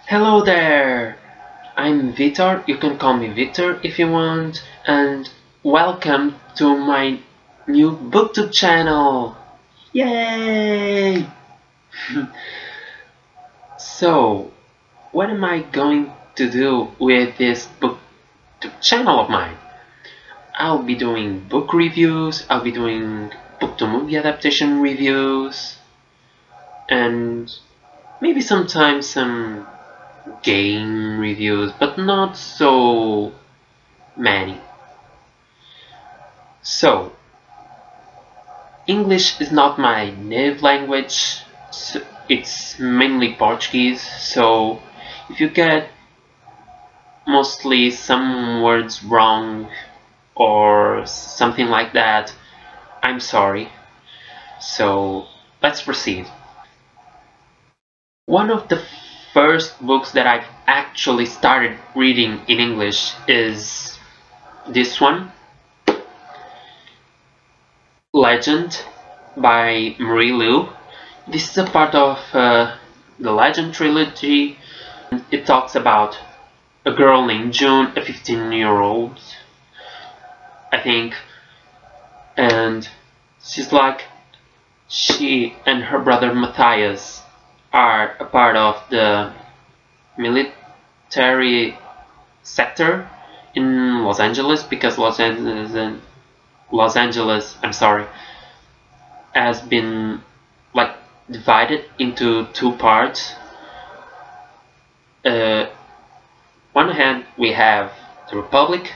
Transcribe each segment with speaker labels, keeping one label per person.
Speaker 1: Hello there! I'm Victor, you can call me Victor if you want, and welcome to my new booktube channel! Yay! So, what am I going to do with this booktube channel of mine? I'll be doing book reviews, I'll be doing book to movie adaptation reviews, and maybe sometimes some game reviews, but not so many. So, English is not my native language, so it's mainly Portuguese, so if you get mostly some words wrong or something like that, I'm sorry. So, let's proceed. One of the first books that I've actually started reading in English is this one, Legend by Marie Lu. This is a part of the Legend trilogy. It talks about a girl named June, a 15-year-old, I think, and she and her brother Matthias are a part of the military sector in Los Angeles, because Los Angeles, I'm sorry, has been like divided into two parts. One hand we have the Republic,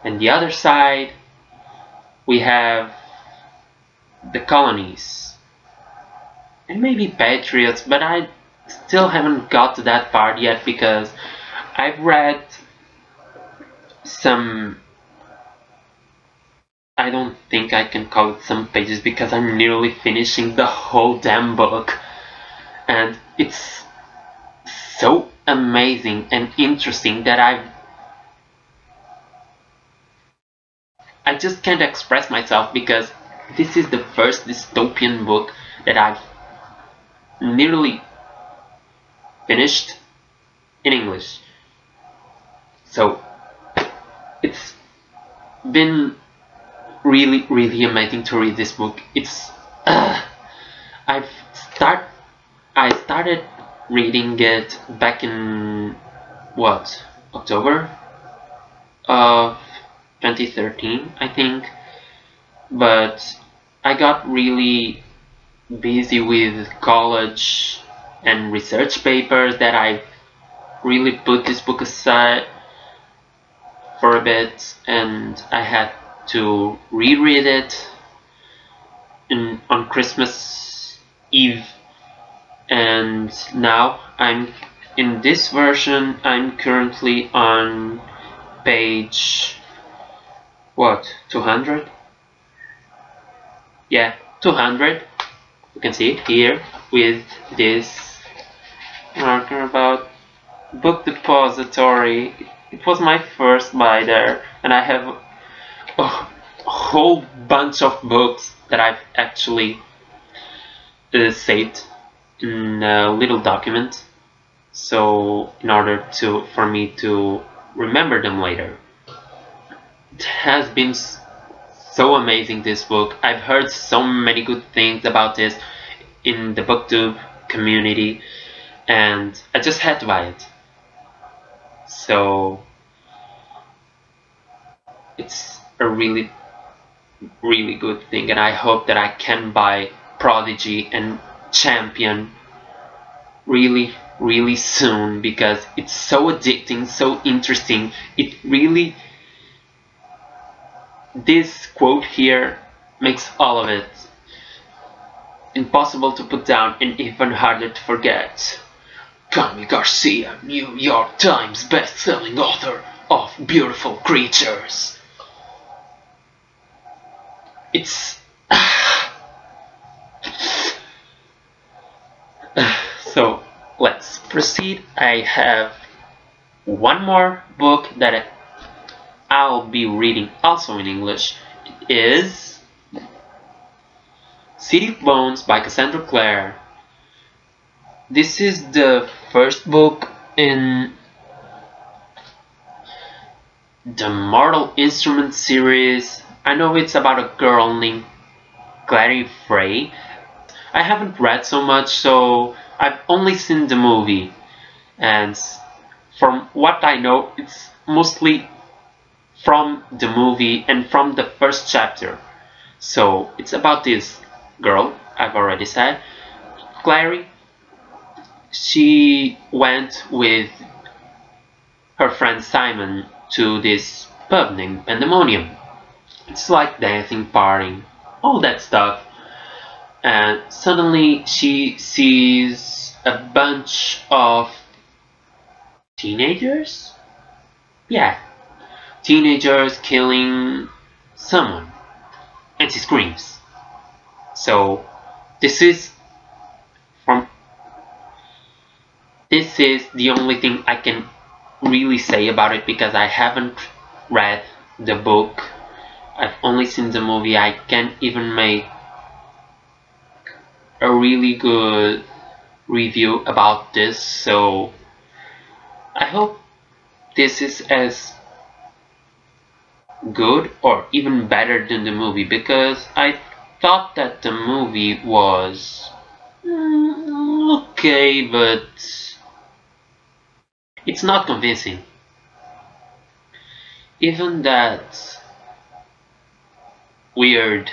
Speaker 1: and the other side we have the colonies, and maybe patriots, but I still haven't got to that part yet because I've read some, I don't think I can call it some pages because I'm nearly finishing the whole damn book, and it's so amazing and interesting that I just can't express myself, because this is the first dystopian book that I've nearly finished in English. So it's been really amazing to read this book. It's I started reading it back in October of 2013, I think, but I got really busy with college and research papers that I really put this book aside for a bit, and I had to reread it on Christmas Eve, and now I'm in this version. I'm currently on page 200? Yeah, 200. You can see it here with this marker about book depository. It was my first buy there, and I have a whole bunch of books that I've actually saved in a little document, so in order for me to remember them later. It has been so amazing, this book. I've heard so many good things about this in the booktube community, and I just had to buy it. So it's a really good thing, and I hope that I can buy Prodigy and Champion really soon, because it's so addicting, so interesting. It really, this quote here makes all of it impossible to put down and even harder to forget. Kami Garcia, New York Times best-selling author of Beautiful Creatures. It's so let's proceed. I have one more book that I'll be reading also in English. It is City of Bones by Cassandra Clare. This is the first book In the Mortal Instruments series, I know it's about a girl named Clary Frey. I haven't read so much, so I've only seen the movie, and from what I know, it's mostly from the movie and from the first chapter. So it's about this girl, I've already said, Clary. She went with her friend Simon to this pub named Pandemonium. It's like dancing, partying, all that stuff. And suddenly she sees a bunch of teenagers? Yeah, teenagers killing someone. And she screams. So this is from this is the only thing I can really say about it because I haven't read the book. I've only seen the movie. I can't even make a really good review about this, so I hope this is as good or even better than the movie, because I thought that the movie was okay, but it's not convincing. Even that weird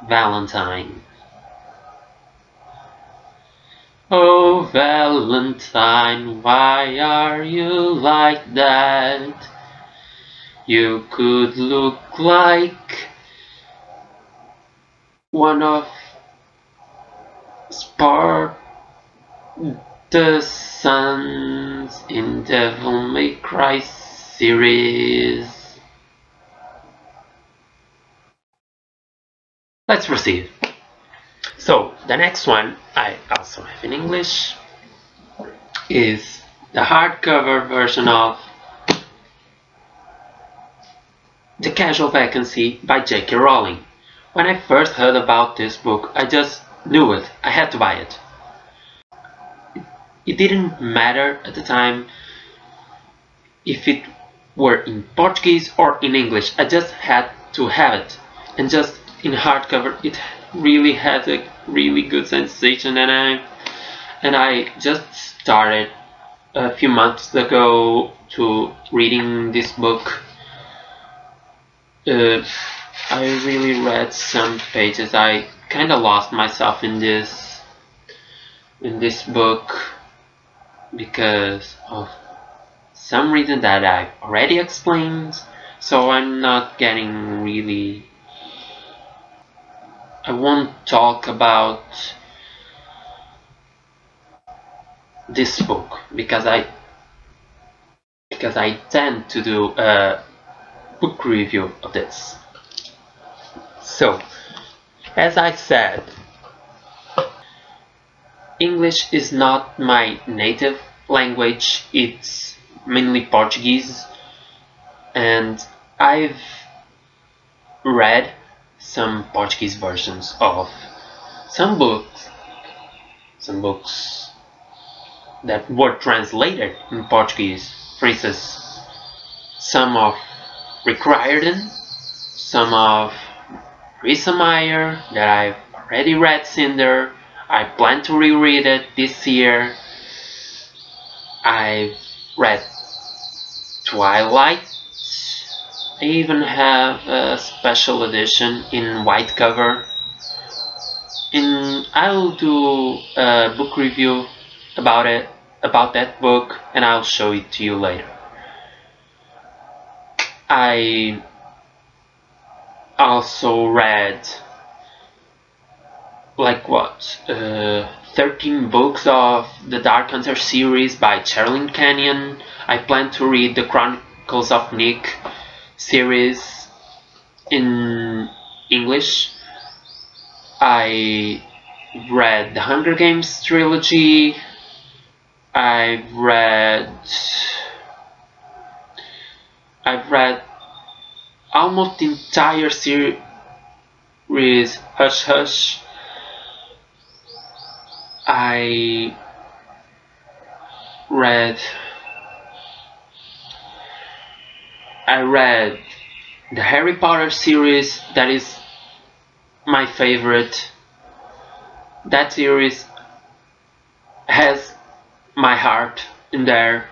Speaker 1: Valentine. Oh, Valentine, why are you like that? You could look like one of Sparta's sons in Devil May Cry series. Let's proceed. So, the next one I also have in English is the hardcover version of The Casual Vacancy by J.K. Rowling. When I first heard about this book, I just knew it. I had to buy it. It didn't matter at the time if it were in Portuguese or in English. I just had to have it. And just in hardcover, it really had a really good sensation, and I just started a few months ago to reading this book. I really read some pages. I kind of lost myself in this book because of some reason that I've already explained. So I'm not getting really. I won't talk about this book because I tend to do a book review of this. So, as I said, English is not my native language. It's mainly Portuguese, and I've read some Portuguese versions of some books that were translated in Portuguese. For instance, some of Rick Riordan, some of Risa Meyer that I've already read Cinder. I plan to reread it this year. I've read Twilight. I even have a special edition in white cover. And I'll do a book review about that book, and I'll show it to you later. I also read 13 books of the Dark Hunter series by Sherilyn Kenyon. I plan to read the Chronicles of Nick series in English. I read the Hunger Games trilogy. I've read almost the entire series Hush Hush. I read I read the Harry Potter series. That is my favorite. That series has my heart in there,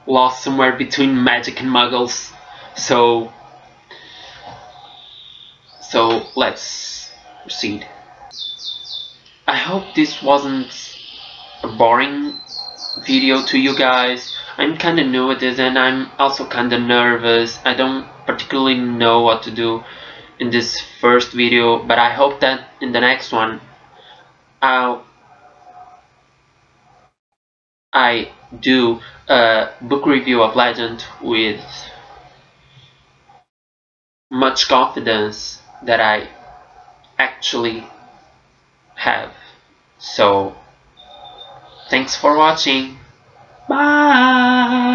Speaker 1: lost somewhere between magic and muggles. So let's proceed. I hope this wasn't a boring video to you guys. I'm kinda new at this and I'm also kinda nervous. I don't particularly know what to do in this first video, but I hope that in the next one I do a book review of Legend with much confidence that I actually have. So thanks for watching. Bye.